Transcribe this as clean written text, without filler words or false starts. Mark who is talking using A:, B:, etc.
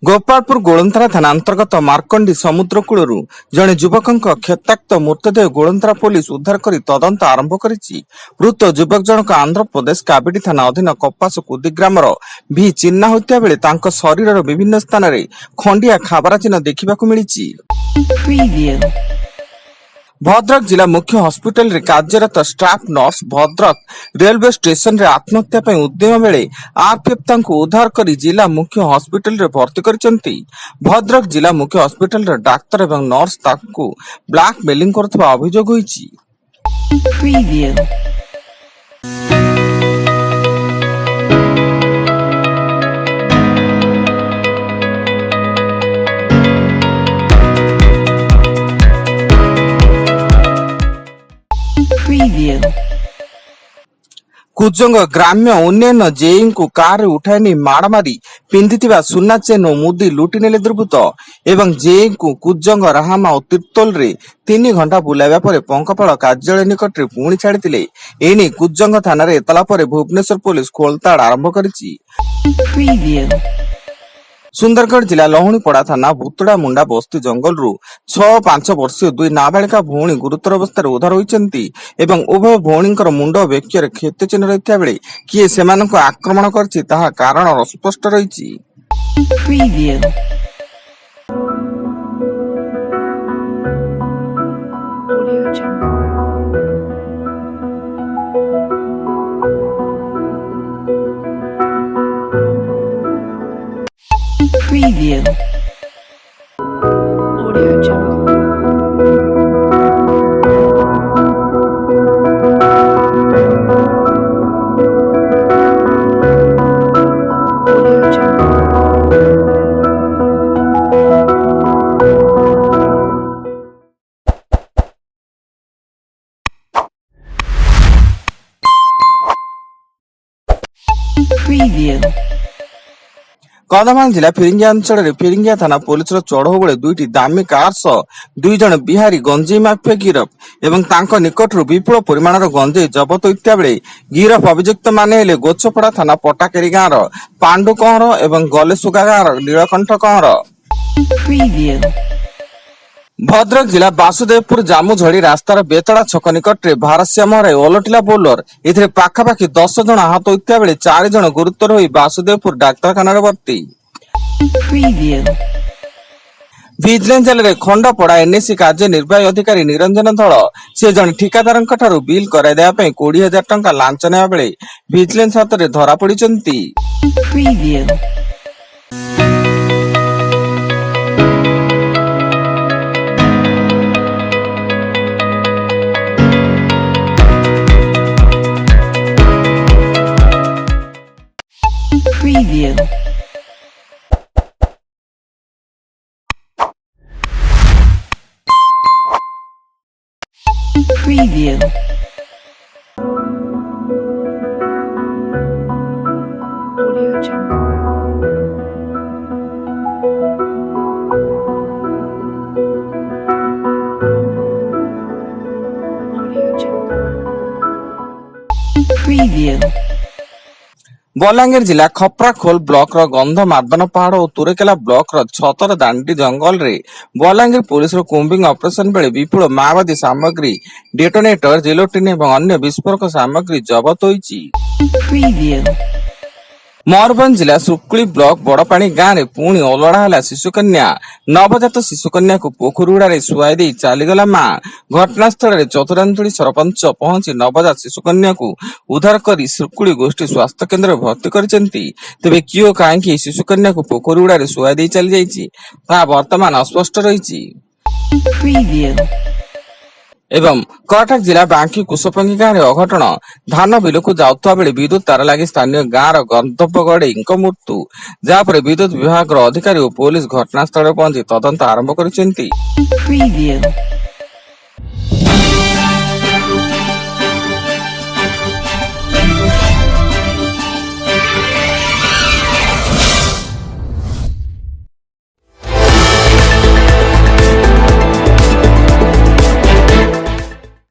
A: ଗୋପାଳପୁର ଗୋଳନ୍ଥରା ଥାନା ଅନ୍ତର୍ଗତ ମାର୍କଣ୍ଡି ସମୁଦ୍ର କୂଳରୁ ଜଣେ ଯୁବକଙ୍କ କ୍ଷତାକ୍ତ ମୃତଦେହ ଗୋଳନ୍ଥରା ପୋଲିସ ଉଦ୍ଧାର କରି ତଦନ୍ତ ଆରମ୍ଭ କରିଛି। ମୃତ ଯୁବକ ଜଣକ ଆନ୍ଧ୍ରପ୍ରଦେଶ କାବେଟି ଥାନା ଅଧୀନ କପାସ କୁଦି ଗ୍ରାମର ଭି ଚିହ୍ନା ହୋଇଥିବା ବେଳେ ତାଙ୍କ ଶରୀରର ବିଭିନ୍ନ ସ୍ଥାନରେ ଖଣ୍ଡିଆ ଖାବରା ଚିହ୍ନ ଦେଖିବାକୁ ମିଳିଛି। ଭଦ୍ରକ ଜିଲ୍ଲା ମୁଖ୍ୟ ହସ୍ପିଟାଲରେ କାର୍ଯ୍ୟରତ ଷ୍ଟାଫ୍ ନର୍ସ ଭଦ୍ରକ ରେଲୱେ ଷ୍ଟେସନରେ ଆତ୍ମହତ୍ୟା ପାଇଁ ଉଦ୍ୟମ ବେଳେ ଆରପିଏଫ୍ ତାଙ୍କୁ ଉଦ୍ଧାର କରି ଜିଲ୍ଲା ମୁଖ୍ୟ ହସ୍ପିଟାଲରେ ଭର୍ତ୍ତି କରିଛନ୍ତି। ଭଦ୍ରକ ଜିଲ୍ଲା ମୁଖ୍ୟ ହସ୍ପିଟାଲର ଡାକ୍ତର ଏବଂ ନର୍ସ ତାଙ୍କୁ ବ୍ଲାକମେଲିଂ କରୁଥିବା ଅଭିଯୋଗ ହୋଇଛି। କୁଜଙ୍ଗ ଗ୍ରାମ୍ୟ ଉନ୍ନୟନ ଜେଇଙ୍କୁ କାରରେ ଉଠାଇ ନେଇ ମାଡ଼ ମାରି ପିନ୍ଧିଥିବା ସୁନା ଚେନ୍ ଓ ମୁଦି ଲୁଟି ନେଲେ ଦୁର୍ବୃତ୍ତ ଏବଂ ଜେଇଙ୍କୁ କୁଜଙ୍ଗ ରାହାମା ଓ ତିର୍ତ୍ତୋଲରେ 3 ଘଣ୍ଟା ବୁଲାଇବା ପରେ ପଙ୍କପାଳ କାର୍ଯ୍ୟାଳୟ ନିକଟରେ ପୁଣି ଛାଡ଼ିଥିଲେ। ଏନେଇ କୁଜଙ୍ଗ ଥାନାରେ ଏତଲା ପରେ ଭୁବନେଶ୍ୱର ପୋଲିସ ଖୋଳତାଡ଼ ଆରମ୍ଭ କରିଛି। ସୁନ୍ଦରଗଡ଼ ଜିଲ୍ଲା ଲହୁଣୀପଡ଼ା ଥାନା ଭୁତୁଡ଼ା ମୁଣ୍ଡା ବସ୍ତି ଜଙ୍ଗଲରୁ 6-5 ବର୍ଷୀୟ 2 ନାବାଳିକା ଭଉଣୀ ଗୁରୁତର ଅବସ୍ଥାରେ ଉଦ୍ଧାର ହୋଇଛନ୍ତି ଏବଂ ଉଭୟ ଭଉଣୀଙ୍କର ମୁଣ୍ଡ ଓ ବେକରେ କ୍ଷତ ଚିହ୍ନ ରହିଥିବା ବେଳେ କିଏ ସେମାନଙ୍କୁ ଆକ୍ରମଣ କରିଛି ତାହା କାରଣ ଅସ୍ପଷ୍ଟ ରହିଛି।
B: Preview. Audio Jungle. Audio Jungle. Preview.
A: Kandhamal ଜିଲ୍ଲା ଫିରିଙ୍ଗିଆ ଅଞ୍ଚଳରେ ଫିରିଙ୍ଗିଆ ଥାନା ପୁଲିସର ଚଢ଼ଉ ବେଳେ 2ଟି ଦାମୀ କାର ସହ 2 ଜଣ ବିହାରୀ ଗଞ୍ଜେଇ ମାଫିଆ ଗିରଫ ଏବଂ ତାଙ୍କ ନିକଟରୁ ବିପୁଳ ପରିମାଣର ଗଞ୍ଜେଇ ଜବତ ହୋଇଥିବା ବେଳେ ଗିରଫ ଅଭିଯୁକ୍ତମାନେ ହେଲେ ଗୋଛପଡ଼ା ଥାନା ପଟାକେରି ଗାଁର ପାଣ୍ଡୁ କହଁର ଏବଂ ଗଲେସୁଗା ଗାଁର ନୀଳକଣ୍ଠ କହଁର। ଭଦ୍ରକ ଜିଲ୍ଲା ବାସୁଦେବପୁର ଜାମୁଝଡ଼ି ରାସ୍ତାର ବେତଡ଼ା ଛକ ନିକଟରେ ଭାରସାମ୍ୟ ହରାଇ ଓଲଟିଲା ବୋଲର। ଏଥିରେ ପାଖାପାଖି 10 ଜଣ ଆହତ ହୋଇଥିବା ବେଳେ 4 ଜଣ ଗୁରୁତର ହୋଇ ବାସୁଦେବପୁର ଡାକ୍ତରଖାନାରେ ଭର୍ତ୍ତି। ଭିଜିଲାନ୍ସ ଜାଲରେ ଖଣ୍ଡପଡ଼ା ଏନ୍ଏସି କାର୍ଯ୍ୟନିର୍ବାହୀ ଅଧିକାରୀ ନିରଞ୍ଜନ ଧଳ ସେ ଜଣେ ଠିକାଦାରଙ୍କ ଠାରୁ ବିଲ୍ କରାଇଦେବା ପାଇଁ 20,000 ଟଙ୍କା ଲାଞ୍ଚ ନେବା ବେଳେ ଭିଜିଲାନ୍ସ ହାତରେ ଧରା ପଡ଼ିଛନ୍ତି।
B: Preview. Preview. Audio Jungle. Audio Jungle. Preview.
A: Balangir ଜିଲ୍ଲା ଖପ୍ରାଖୋଲ ବ୍ଲକର ଗନ୍ଧ ମାର୍ଦନ ପାହାଡ଼ ଓ ତୁରେକେଲା ବ୍ଲକର ଛତର ଦାଣ୍ଡି ଜଙ୍ଗଲରେ ବଲାଙ୍ଗୀର ପୁଲିସର କୁମ୍ବିଂ ଅପରେସନ ବେଳେ ବିପୁଳ ମାଓବାଦୀ ସାମଗ୍ରୀ ଡେଟୋନେଟର ଜିଲୋଟିନ୍ ଏବଂ ଅନ୍ୟ ବିସ୍ଫୋରକ ସାମଗ୍ରୀ ଜବତ ହୋଇଛି। ମୟୂରଭଞ୍ଜ ଜିଲ୍ଲା ସୁକୁଳି ବ୍ଲକ ବଡପାଣି ଗାଁରେ ପୁଣି ଅଲଡା ହେଲା ଶିଶୁକନ୍ୟା। ନବଜାତ ଶିଶୁକନ୍ୟାକୁ ପୋଖରୀ ହୁଡ଼ାରେ ଶୁଆଇ ଦେଇ ଚାଲିଗଲା ମା। ଘଟଣାସ୍ଥଳରେ ଚତୁରାଞ୍ଚଳି ସରପଞ୍ଚ ପହଞ୍ଚି ନବଜାତ ଶିଶୁକନ୍ୟାକୁ ଉଦ୍ଧାର କରି ସୁକୁଳି ଗୋଷ୍ଠୀ ସ୍ୱାସ୍ଥ୍ୟ କେନ୍ଦ୍ରରେ ଭର୍ତ୍ତି କରିଛନ୍ତି। ତେବେ କିଏ ଓ କାହିଁକି ଶିଶୁକନ୍ୟାକୁ ପୋଖରୀ ହୁଡ଼ାରେ ଶୁଆଇ ଦେଇ ଚାଲିଯାଇଛି ତାହା ବର୍ତ୍ତମାନ ଅସ୍ପଷ୍ଟ ରହିଛି। ଏବଂ କଟକ ଜିଲ୍ଲା ବାଙ୍କି କୁଶପଙ୍ଗି ଗାଁରେ ଅଘଟଣ। ଧାନ ବିଲକୁ ଯାଉଥିବା ବେଳେ ବିଦ୍ୟୁତ ତାର ଲାଗି ସ୍ଥାନୀୟ ଗାଁର ଗର୍ଦ୍ଧବଗଡେଇଙ୍କ ମୃତ୍ୟୁ, ଯାହାପରେ ବିଦ୍ୟୁତ ବିଭାଗର ଅଧିକାରୀ ଓ ପୋଲିସ ଘଟଣାସ୍ଥଳରେ ପହଞ୍ଚି ତଦନ୍ତ ଆରମ୍ଭ କରିଛନ୍ତି।